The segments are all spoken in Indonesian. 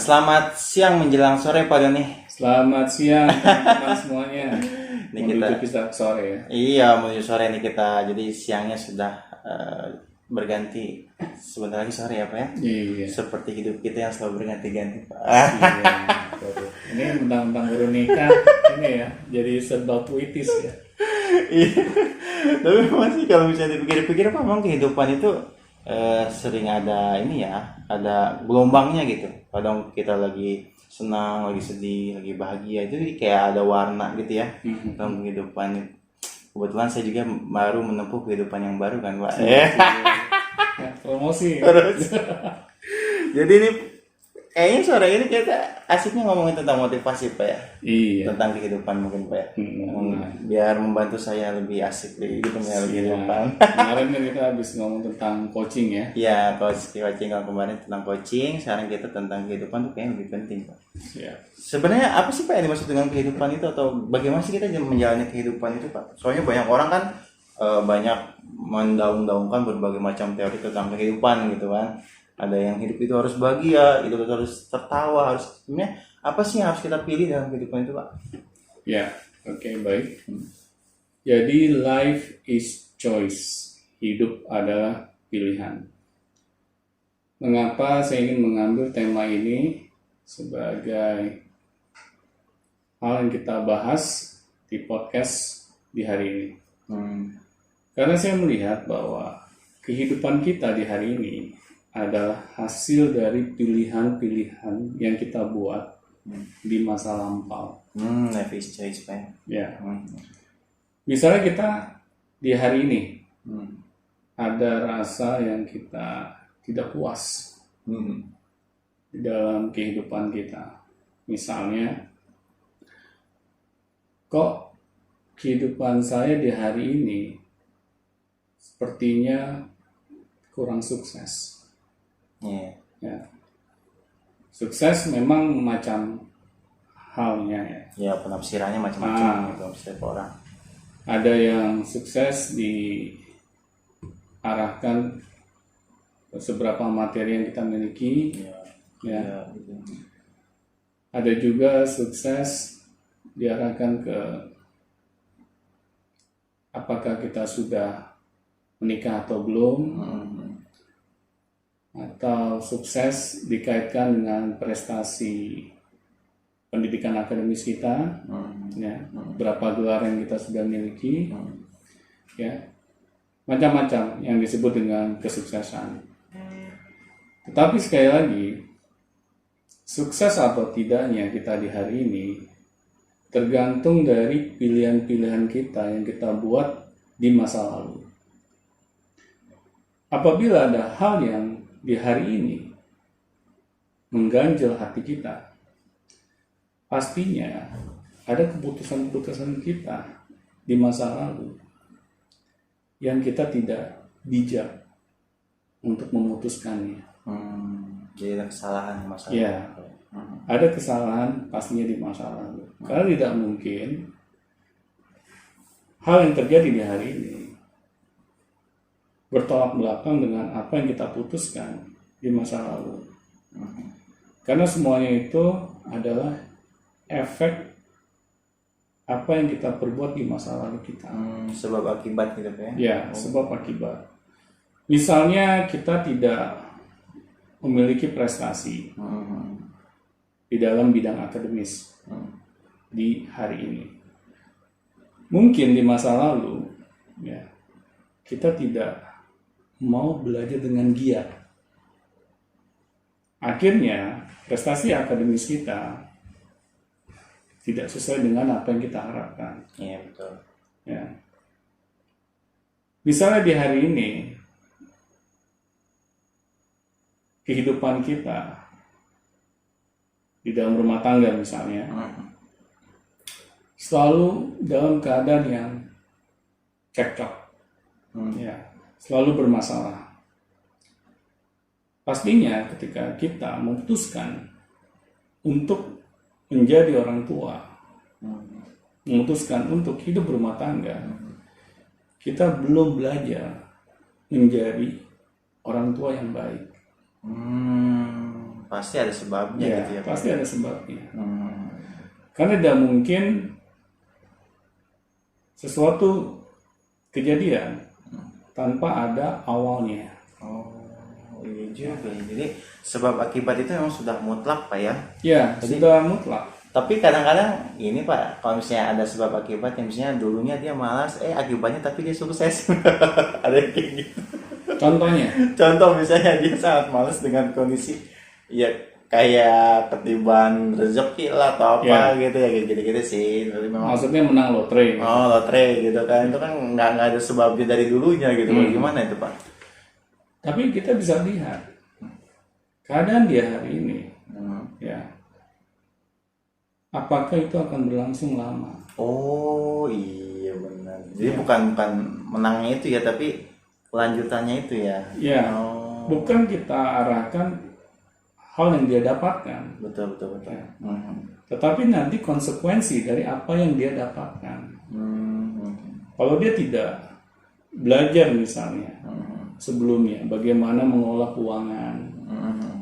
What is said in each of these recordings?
Selamat siang menjelang sore Pak Doni. Selamat siang teman-teman semuanya. Ini Menuju kita sore ya. Iya, menuju sore nih kita. Jadi siangnya sudah berganti. Sebentar lagi sore ya Pak ya. Iya. Seperti hidup kita yang selalu berganti-ganti Pak. Iya. Ini tentang baru nikah ini ya. Jadi serba puitis ya. Iya. Tapi memang sih kalau misalnya dipikir-pikir Pak, memang kehidupan itu sering ada ini ya, ada gelombangnya gitu. Kadang kita lagi senang, lagi sedih, lagi bahagia, itu kayak ada warna gitu ya dalam kehidupan. Kebetulan saya juga baru menempuh kehidupan yang baru kan Pak. Ya, promosi. Terus. Jadi ini kayaknya sore ini kita asiknya ngomongin tentang motivasi Pak ya. Iya. Tentang kehidupan mungkin Pak ya. Biar membantu saya lebih asik di hidupnya lebih kehidupan. Kemarin kan kita habis ngomong tentang coaching ya. Iya, coaching kalau kemarin tentang coaching, sekarang kita tentang kehidupan tuh kayaknya lebih penting Pak. Iya. Sebenarnya apa sih Pak yang dimaksud dengan kehidupan itu, atau bagaimana sih kita menjalani kehidupan itu Pak? Soalnya banyak orang kan banyak mendaung-daungkan berbagai macam teori tentang kehidupan gitu kan. Ada yang hidup itu harus bahagia, hidup itu harus tertawa, harus sebenarnya apa sih yang harus kita pilih dalam kehidupan itu Pak? Ya, oke, baik. Jadi life is choice. Hidup adalah pilihan. Mengapa saya ingin mengambil tema ini sebagai hal yang kita bahas di podcast di hari ini? Karena saya melihat bahwa kehidupan kita di hari ini adalah hasil dari pilihan-pilihan yang kita buat di masa lampau. Life is choice Pak. Ya. Misalnya kita di hari ini ada rasa yang kita tidak puas di dalam kehidupan kita. Misalnya, kok kehidupan saya di hari ini sepertinya kurang sukses. Ya. Sukses memang macam halnya ya. Ya, penafsirannya macam-macam gitu setiap orang. Ada yang sukses diarahkan seberapa materi yang kita miliki. Ya. Gitu. Ada juga sukses diarahkan ke apakah kita sudah menikah atau belum. Atau sukses dikaitkan dengan prestasi pendidikan akademis kita, ya, berapa gelar yang kita sudah miliki, ya, macam-macam yang disebut dengan kesuksesan. Tetapi sekali lagi, sukses atau tidaknya kita di hari ini tergantung dari pilihan-pilihan kita yang kita buat di masa lalu. Apabila ada hal yang di hari ini mengganjal hati kita, pastinya ada keputusan-keputusan kita di masa lalu yang kita tidak bijak untuk memutuskannya. Jadi ada kesalahan di masa lalu. Ya, ada kesalahan pastinya di masa lalu. Karena tidak mungkin hal yang terjadi di hari ini bertolak belakang dengan apa yang kita putuskan di masa lalu. Karena semuanya itu adalah efek apa yang kita perbuat di masa lalu kita. Sebab akibat gitu ya? Ya, sebab akibat. Misalnya kita tidak memiliki prestasi di dalam bidang akademis di hari ini. Mungkin di masa lalu, ya, kita tidak mau belajar dengan giat. Akhirnya prestasi akademis kita tidak sesuai dengan apa yang kita harapkan. Iya, betul. Ya. Misalnya di hari ini kehidupan kita di dalam rumah tangga misalnya selalu dalam keadaan yang cekcok, ya, selalu bermasalah. Pastinya ketika kita memutuskan untuk menjadi orang tua, memutuskan untuk hidup berumah tangga, kita belum belajar menjadi orang tua yang baik. Pasti ada sebabnya Ya, gitu ya. pasti ada sebabnya. Karena tidak mungkin sesuatu kejadian tanpa ada awalnya. Oh, iya juga. Jadi sebab akibat itu memang sudah mutlak Pak ya. Ya, sudah mutlak. Tapi kadang-kadang ini Pak, kalau misalnya ada sebab akibat yang misalnya dulunya dia malas, akibatnya tapi dia sukses. Ada yang kayak gitu. Contohnya, Contoh misalnya dia sangat malas dengan kondisi ya kayak ketiban rezeki lah atau apa gitu ya kayak gitu-gitu sih. Tapi memang maksudnya menang lotre. lotre gitu kan, itu kan nggak ada sebabnya dari dulunya gitu. Bagaimana itu Pak? Tapi kita bisa lihat keadaan dia hari ini, ya, apakah itu akan berlangsung lama? Oh iya benar. Jadi bukan menangnya itu ya, tapi lanjutannya itu ya. Ya, bukan kita arahkan hal yang dia dapatkan, Betul. tetapi nanti konsekuensi dari apa yang dia dapatkan. Kalau dia tidak belajar misalnya sebelumnya bagaimana mengolah keuangan,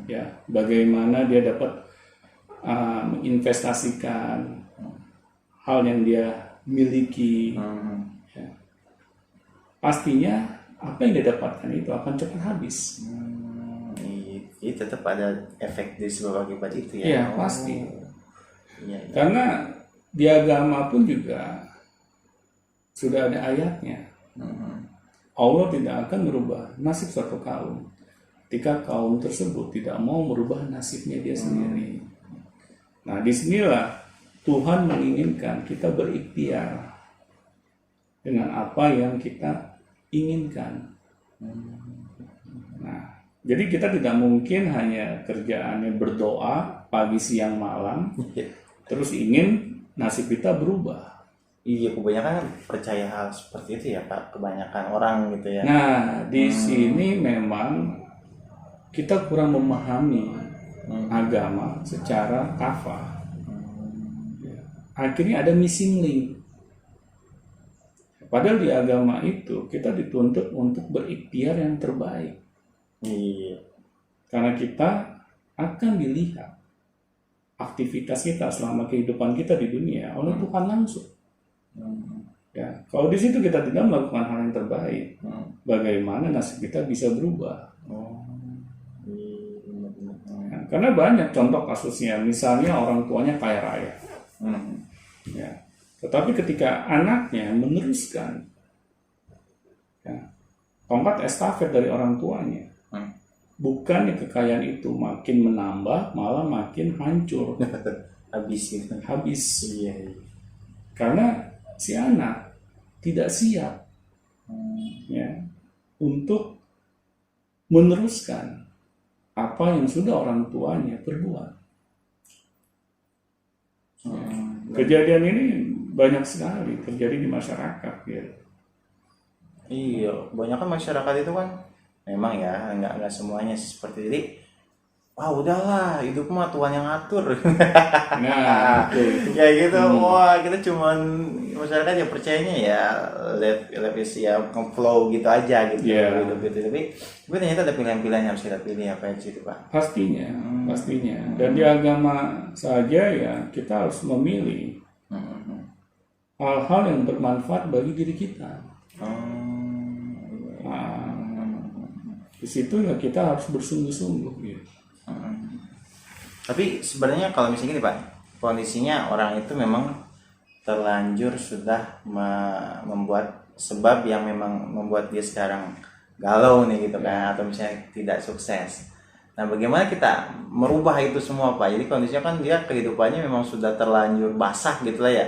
ya, bagaimana dia dapat menginvestasikan hal yang dia miliki, ya, pastinya apa yang dia dapatkan itu akan cepat habis. Jadi tetap ada efek dari sebab akibat itu ya. Iya, pasti. Iya. Karena di agama pun juga sudah ada ayatnya. Allah tidak akan merubah nasib suatu kaum ketika kaum tersebut tidak mau merubah nasibnya dia sendiri. Nah, disinilah Tuhan menginginkan kita berikhtiar dengan apa yang kita inginkan. Nah, jadi kita tidak mungkin hanya kerjaannya berdoa pagi, siang, malam, terus ingin nasib kita berubah. Iya, kebanyakan percaya hal seperti itu ya Pak, kebanyakan orang gitu ya. Nah, di sini memang kita kurang memahami agama secara kafah. Akhirnya ada missing link. Padahal di agama itu kita dituntut untuk berikhtiar yang terbaik. Iya. Karena kita akan dilihat aktivitas kita selama kehidupan kita di dunia oleh Tuhan langsung. Ya, kalau di situ kita tidak melakukan hal yang terbaik, bagaimana nasib kita bisa berubah? Ya, karena banyak contoh kasusnya, misalnya orang tuanya kaya raya, ya, tetapi ketika anaknya meneruskan ya, tongkat estafet dari orang tuanya, bukannya kekayaan itu makin menambah, malah makin hancur. Habis. Iya. Karena si anak tidak siap ya, untuk meneruskan apa yang sudah orang tuanya perbuat. Ya. Kejadian ini banyak sekali terjadi di masyarakat. Ya. Iya, kebanyakan masyarakat itu kan memang ya nggak semuanya seperti jadi udahlah hidup mah Tuhan yang ngatur. Nah, itu. Kayak gitu. Wah, kita cuman masyarakat yang percayanya ya let is ya flow gitu aja gitu. Yeah. Hidup itu. Tapi ternyata ada pilihan-pilihan yang harus kita pilih apa yang situ Pak. Pastinya. Dan di agama saja ya kita harus memilih hal-hal yang bermanfaat bagi diri kita. Di situ ya kita harus bersungguh-sungguh gitu. Tapi sebenarnya kalau misalnya gini Pak, kondisinya orang itu memang terlanjur sudah membuat sebab yang memang membuat dia sekarang galau nih gitu kan, atau misalnya tidak sukses. Nah, bagaimana kita merubah itu semua Pak? Jadi kondisinya kan dia kehidupannya memang sudah terlanjur basah gitu lah ya.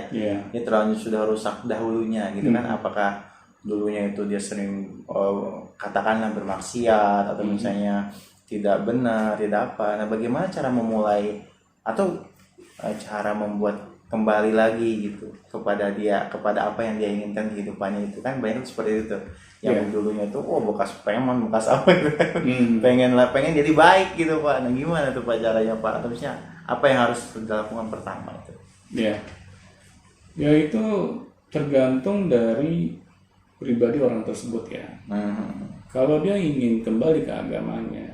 Dia terlanjur sudah rusak dahulunya gitu kan. Apakah dulunya itu dia sering katakanlah bermaksiat atau misalnya tidak benar, tidak apa. Nah, bagaimana cara memulai atau cara membuat kembali lagi gitu kepada apa yang dia inginkan di kehidupannya itu kan banyak seperti itu. Yang dulunya itu bekas preman, bekas apa gitu. pengen jadi baik gitu Pak. Nah, gimana tuh Pak caranya Pak? Atau misalnya apa yang harus dilakukan pertama itu? Ya. Ya itu tergantung dari pribadi orang tersebut ya. Kalau dia ingin kembali ke agamanya,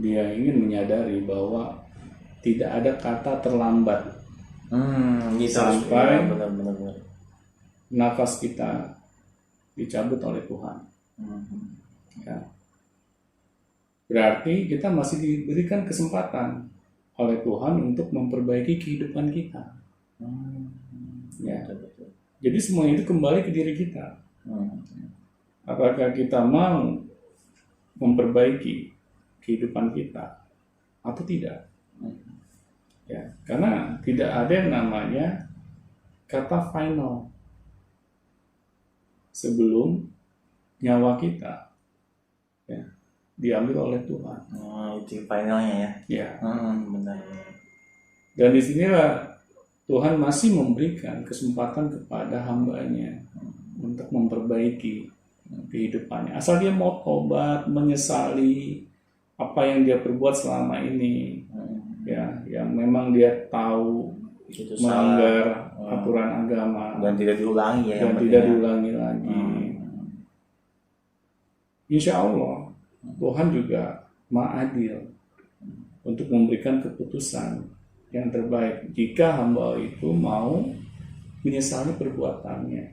dia ingin menyadari bahwa tidak ada kata terlambat Gitu. sampai Ya, benar. nafas kita dicabut oleh Tuhan. Ya. Berarti kita masih diberikan kesempatan oleh Tuhan untuk memperbaiki kehidupan kita. Ya. Jadi semua itu kembali ke diri kita. Apakah kita mau memperbaiki kehidupan kita atau tidak? Ya, karena tidak ada yang namanya kata final sebelum nyawa kita ya, diambil oleh Tuhan. Itu finalnya ya. Ya. Benar. Dan disinilah Tuhan masih memberikan kesempatan kepada hambanya untuk memperbaiki kehidupannya. Asal dia mau tobat, menyesali apa yang dia perbuat selama ini, ya, yang memang dia tahu Itu melanggar aturan agama dan tidak diulangi ya. dan tidak diulangi lagi. Insya Allah Tuhan juga Maha Adil untuk memberikan keputusan yang terbaik jika hamba itu mau menyesali perbuatannya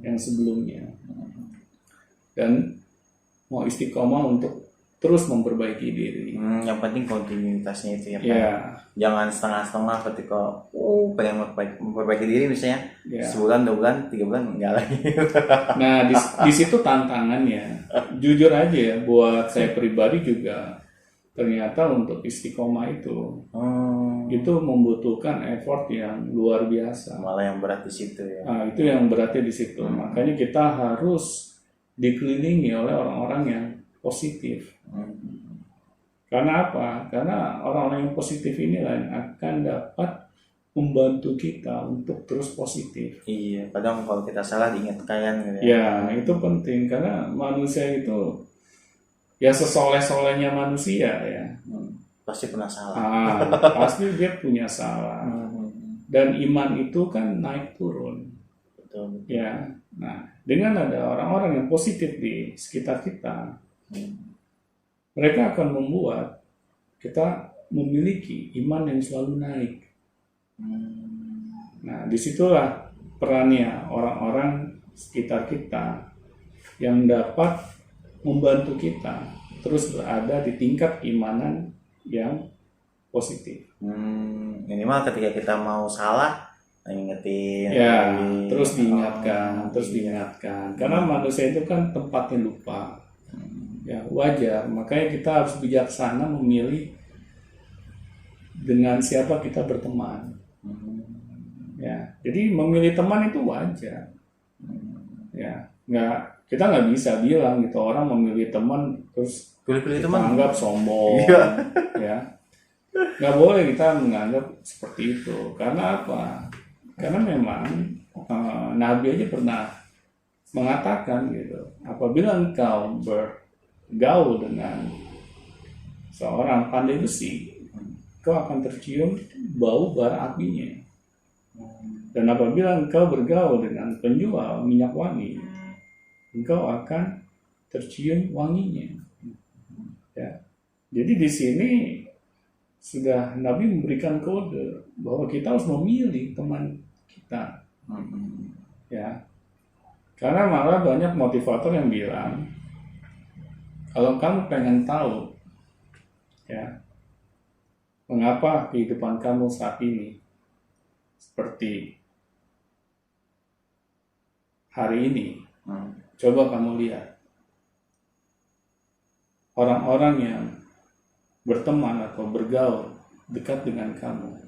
yang sebelumnya dan mau istiqomah untuk terus memperbaiki diri. Yang penting kontinuitasnya itu ya Pak. Ya, Jangan setengah-setengah ketika pengen memperbaiki diri misalnya ya. sebulan, 2 bulan, 3 bulan enggak lagi. Nah, di situ tantangannya. Jujur aja ya, buat saya pribadi juga ternyata untuk istiqomah itu membutuhkan effort yang luar biasa. Malah yang berat di situ ya. Nah, itu yang beratnya di situ. Makanya kita harus dikelilingi oleh orang-orang yang positif. Karena apa? Karena orang-orang yang positif inilah yang akan dapat membantu kita untuk terus positif. Iya, kadang kalau kita salah diingatkan gitu ya. Ya, itu penting karena manusia itu ya sesoleh-solehnya manusia ya. Pasti pernah salah. Pasti dia punya salah. Dan iman itu kan naik turun. Betul. Ya. Nah, dengan ada orang-orang yang positif di sekitar kita, mereka akan membuat kita memiliki iman yang selalu naik. Nah, disitulah perannya orang-orang sekitar kita yang dapat membantu kita terus berada di tingkat keimanan yang positif. Minimal ketika kita mau salah, ingetin. Ya, lagi. terus diingatkan. Karena manusia itu kan tempatnya lupa. Ya, wajar. Makanya kita harus bijaksana memilih dengan siapa kita berteman. Ya, jadi memilih teman itu wajar. Ya, kita nggak bisa bilang gitu orang memilih teman terus Pilih-pilih kita teman. anggap sombong. Iya. Ya, nggak boleh kita menganggap seperti itu. Karena apa? Karena memang Nabi aja pernah mengatakan gitu, apabila engkau bergaul dengan seorang pandai besi, kau akan tercium bau bara apinya. Dan apabila engkau bergaul dengan penjual minyak wangi, engkau akan tercium wanginya. Ya. Jadi di sini sudah Nabi memberikan kode bahwa kita harus memilih teman kita. Ya. Karena malah banyak motivator yang bilang, kalau kamu pengen tahu, ya, mengapa kehidupan kamu saat ini seperti hari ini, coba kamu lihat orang-orang yang berteman atau bergaul dekat dengan kamu,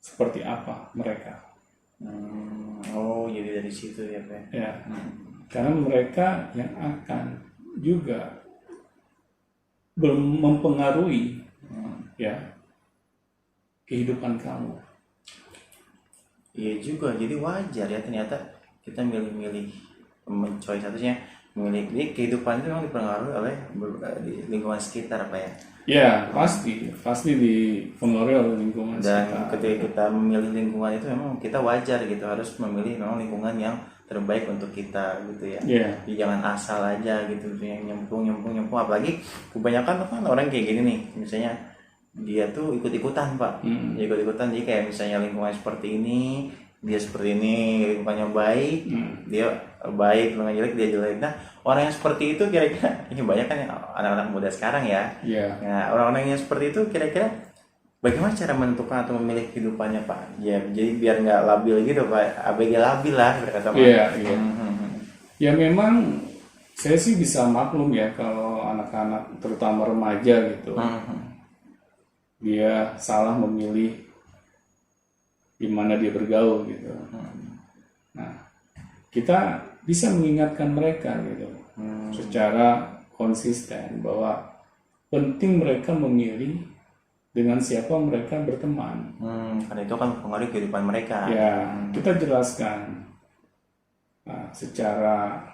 seperti apa mereka. Jadi dari situ ya Pak. Ya, karena mereka yang akan juga mempengaruhi ya kehidupan kamu. Iya juga, jadi wajar ya ternyata kita milih-milih teman choice satunya memilih. Jadi kehidupan itu memang dipengaruhi oleh di lingkungan sekitar Pak ya. Ya, pasti dipengaruhi oleh lingkungan Dan sekitar. ketika kita memilih lingkungan itu memang kita wajar gitu, harus memilih memang lingkungan yang terbaik untuk kita gitu ya. Iya. Jadi jangan asal aja gitu yang nyemplung. Apalagi kebanyakan tuh kan orang kayak gini nih, misalnya dia tuh ikut-ikutan Pak. Dia ikut-ikutan, jadi kayak misalnya lingkungan seperti ini, dia seperti ini, lingkungannya baik, dia baik, lingkungannya jelek, dia jelek. Nah, orang yang seperti itu kira-kira, ini banyak kan anak-anak muda sekarang ya. Iya. Nah, orang-orang yang seperti itu kira-kira bagaimana cara menentukan atau memilih kehidupannya Pak? Ya, jadi biar nggak labil gitu Pak, ABG labil lah berkata Pak. Iya. Ya memang saya sih bisa maklum ya kalau anak-anak terutama remaja gitu. Dia salah memilih di mana dia bergaul gitu. Nah, kita bisa mengingatkan mereka gitu secara konsisten bahwa penting mereka memilih dengan siapa mereka berteman. Karena itu kan mempengaruhi kehidupan mereka. Ya, kita jelaskan secara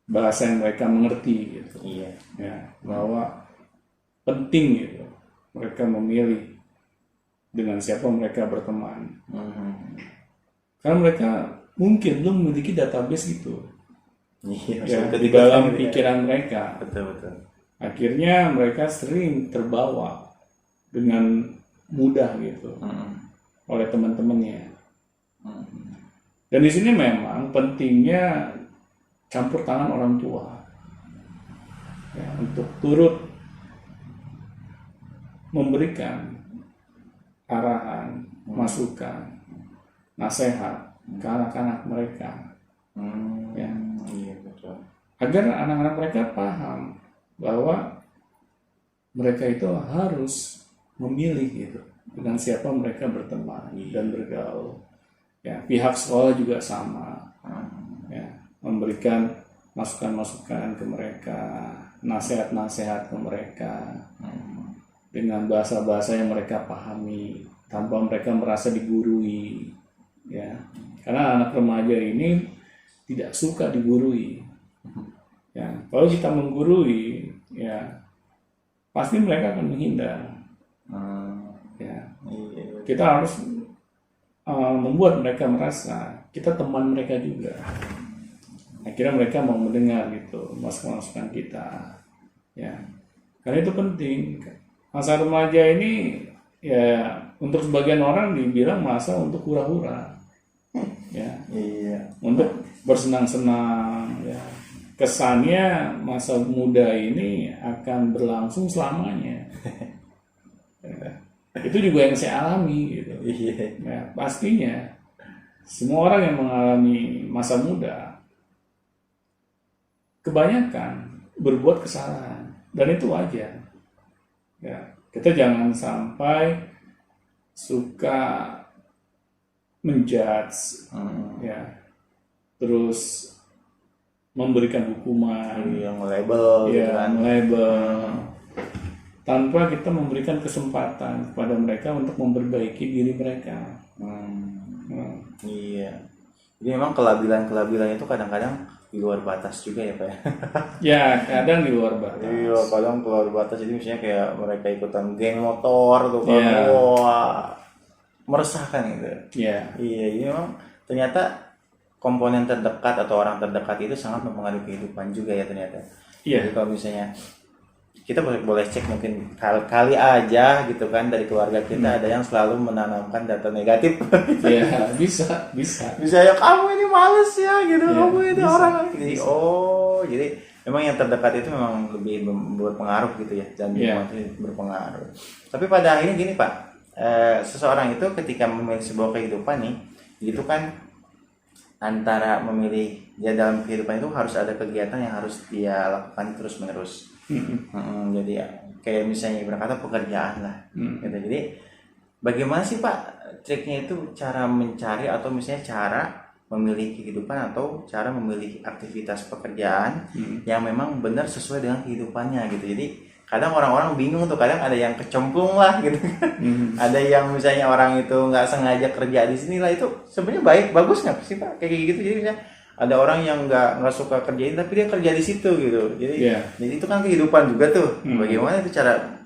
bahasa yang mereka mengerti gitu. Iya. Ya, bahwa penting gitu mereka memilih dengan siapa mereka berteman. Karena mereka mungkin belum memiliki database itu. Iya. Ya, Ketika di dalam gitu ya. pikiran mereka. Betul. Akhirnya mereka sering terbawa dengan mudah gitu oleh teman-temannya. Dan di sini memang pentingnya campur tangan orang tua ya, untuk turut memberikan arahan, masukan, nasihat ke anak-anak mereka, ya, Iya betul. agar anak-anak mereka paham bahwa mereka itu harus memilih gitu dengan siapa mereka berteman dan bergaul. Ya, pihak sekolah juga sama, ya, memberikan masukan-masukan ke mereka, nasihat-nasihat ke mereka dengan bahasa-bahasa yang mereka pahami tanpa mereka merasa digurui. Ya, karena anak remaja ini tidak suka digurui. Ya, kalau kita menggurui, ya pasti mereka akan menghindar. Ya, kita harus membuat mereka merasa kita teman mereka juga. Akhirnya mereka mau mendengar gitu masukan-masukan kita. Ya, karena itu penting. Masa remaja ini ya untuk sebagian orang dibilang masa untuk hura-hura. Ya, Iya. untuk bersenang-senang. Ya. Kesannya masa muda ini akan berlangsung selamanya. Ya. Itu juga yang saya alami gitu. Iya. Ya, pastinya semua orang yang mengalami masa muda kebanyakan berbuat kesalahan dan itu wajar. Ya, kita jangan sampai suka menjudge, ya, terus memberikan hukuman, Yang label gitu ya, kan. label, tanpa kita memberikan kesempatan kepada mereka untuk memperbaiki diri mereka. Iya. Jadi memang kelabilan itu kadang-kadang di luar batas juga ya Pak ya. Ya, kadang di luar batas. Iya, kadang keluar batas. Jadi misalnya kayak mereka ikutan geng motor tuh kan. Iya. Wah, meresahkan gitu. Ya, Iya, ini memang ternyata komponen terdekat atau orang terdekat itu sangat mempengaruhi kehidupan juga ya ternyata. Iya. Jadi kalau misalnya kita boleh cek mungkin kali aja gitu kan dari keluarga kita ada yang selalu menanamkan data negatif. ya bisa. Bisa ya kamu ini males ya gitu, Iya, kamu ini bisa, orang jadi jadi memang yang terdekat itu memang lebih berpengaruh gitu ya dan Iya. berpengaruh. Tapi pada akhirnya gini Pak, seseorang itu ketika memilih sebuah kehidupan nih, itu kan antara memilih ya dalam kehidupan itu harus ada kegiatan yang harus dia lakukan terus menerus. Jadi ya, kayak misalnya berkata pekerjaan lah. Gitu. Jadi bagaimana sih Pak triknya itu cara mencari atau misalnya cara memilih kehidupan atau cara memilih aktivitas pekerjaan yang memang benar sesuai dengan kehidupannya gitu. Jadi kadang orang-orang bingung tuh, kadang ada yang kecemplung lah gitu kan. Ada yang misalnya orang itu nggak sengaja kerja di sini lah, itu sebenarnya bagus nggak sih Pak kayak gitu. Jadi misalnya ada orang yang nggak suka kerjain tapi dia kerja di situ gitu. Jadi Iya. jadi itu kan kehidupan juga tuh. Bagaimana itu cara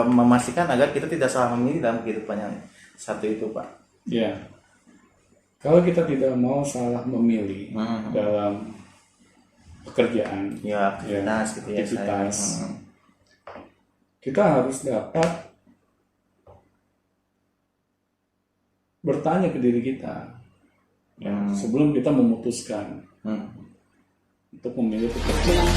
memastikan agar kita tidak salah memilih dalam kehidupan yang satu itu, Pak? Ya, kalau kita tidak mau salah memilih dalam pekerjaan, Ya, aktivitas gitu ya, aktivitas, saya. kita harus dapat bertanya ke diri kita sebelum kita memutuskan untuk memilih pekerjaan.